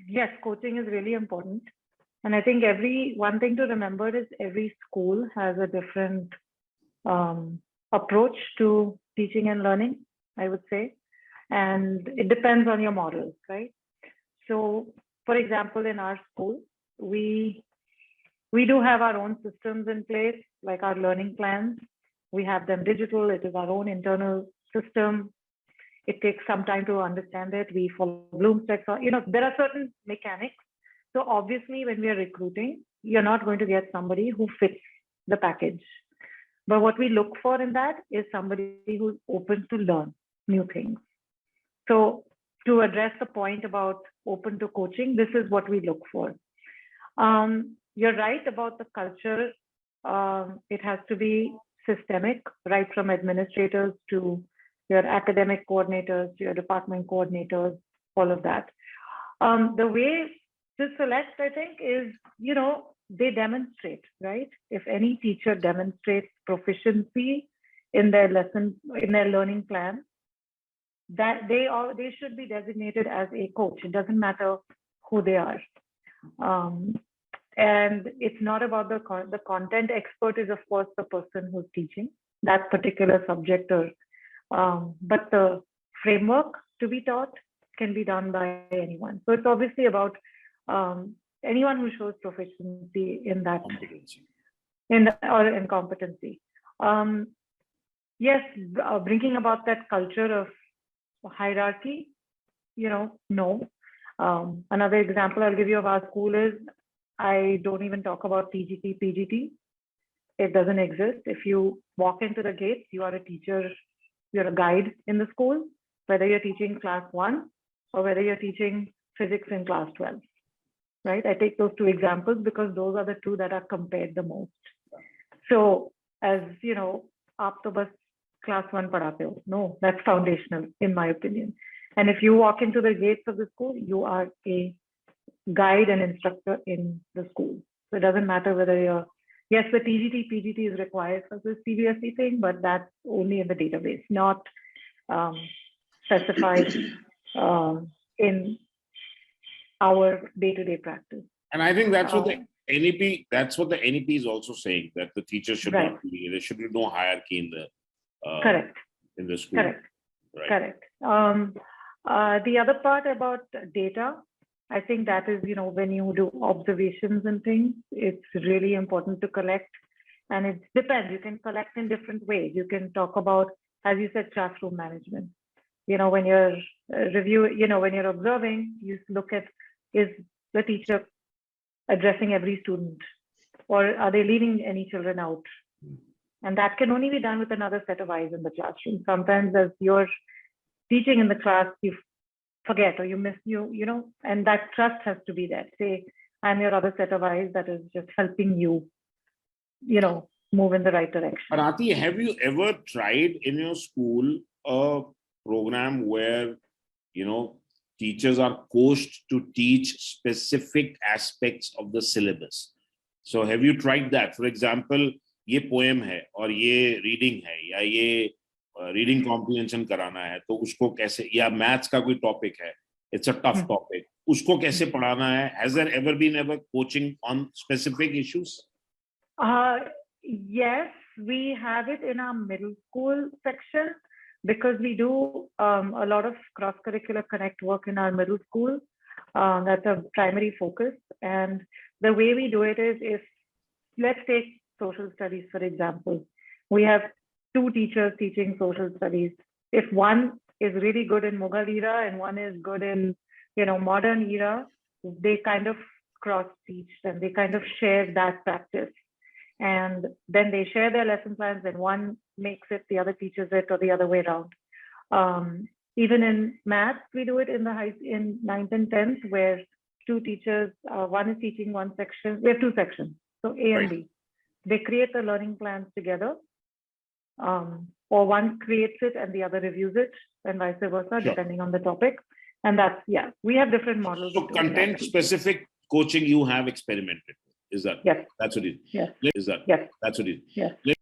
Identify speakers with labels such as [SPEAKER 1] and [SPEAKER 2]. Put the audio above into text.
[SPEAKER 1] yes, coaching is really important. And I think one thing to remember is every school has a different approach to teaching and learning, I would say. And it depends on your model, right? So, for example, in our school, we do have our own systems in place, like our learning plans. We have them digital. It is our own internal system. It takes some time to understand it. We follow Bloom's taxonomy. There are certain mechanics. So obviously, when we are recruiting, you're not going to get somebody who fits the package. But what we look for in that is somebody who's open to learn new things. So to address the point about open to coaching, this is what we look for. You're right about the culture. It has to be systemic, right from administrators to your academic coordinators, to your department coordinators, all of that. The way to select, I think, is, they demonstrate, right? If any teacher demonstrates proficiency in their learning plan, that they should be designated as a coach. It doesn't matter who they are. And it's not about the content expert is, of course, the person who's teaching that particular subject, but the framework to be taught can be done by anyone. So it's obviously about anyone who shows proficiency in that, in competency. Yes, bringing about that culture of hierarchy, no. Another example I'll give you of our school is, I don't even talk about TGT, PGT. It doesn't exist. If you walk into the gates, you are a teacher, you're a guide in the school, whether you're teaching class 1 or whether you're teaching physics in class 12, right? I take those two examples because those are the two that are compared the most. So as aap to bas class 1 padhate ho. No, that's foundational in my opinion. And if you walk into the gates of the school, you are a guide and instructor in the school. So it doesn't matter whether yes, the TGT, PGT is required for the CBSE thing, but that's only in the database, not specified in our day-to-day practice.
[SPEAKER 2] And I think that's what the NEP is also saying, that the teacher should not be, there should be no hierarchy in the
[SPEAKER 1] correct
[SPEAKER 2] in the school.
[SPEAKER 1] Correct.
[SPEAKER 2] Right.
[SPEAKER 1] Correct. The other part about data, I think that is, when you do observations and things, it's really important to collect. And it depends. You can collect in different ways. You can talk about, as you said, classroom management. When you're when you're observing, you look at, is the teacher addressing every student, or are they leaving any children out? And that can only be done with another set of eyes in the classroom. Sometimes as you're teaching in the class, you forget or you miss, and that trust has to be there. Say, I'm your other set of eyes that is just helping you, move in the right direction.
[SPEAKER 2] Arati, have you ever tried in your school a program where, teachers are coached to teach specific aspects of the syllabus? So have you tried that? For example, ये poem है और ये reading है या ये reading comprehension कराना है, तो उसको कैसे, या maths का कोई topic है, it's a tough topic, उसको कैसे पढ़ाना है? Has there ever been coaching on specific issues?
[SPEAKER 1] Yes, we have it in our middle school section because we do a lot of cross-curricular connect work in our middle school. That's a primary focus. And the way we do it is, if let's take social studies, for example, we have 2 teachers teaching social studies. If one is really good in Mughal era and one is good in, modern era, they kind of cross-teach and they kind of share that practice. And then they share their lesson plans, and one makes it, the other teaches it, or the other way around. Even in maths, we do it in 9th and 10th, where 2 teachers, one is teaching one section. We have 2 sections, so A and B. They create the learning plans together, or one creates it and the other reviews it, and vice versa, depending on the topic. And that's, we have different models.
[SPEAKER 2] So content-specific coaching you have experimented with, is that?
[SPEAKER 1] Yes.
[SPEAKER 2] That's what it is.
[SPEAKER 1] Yes.
[SPEAKER 2] Is that?
[SPEAKER 1] Yes.
[SPEAKER 2] That's what it is.
[SPEAKER 1] Yes.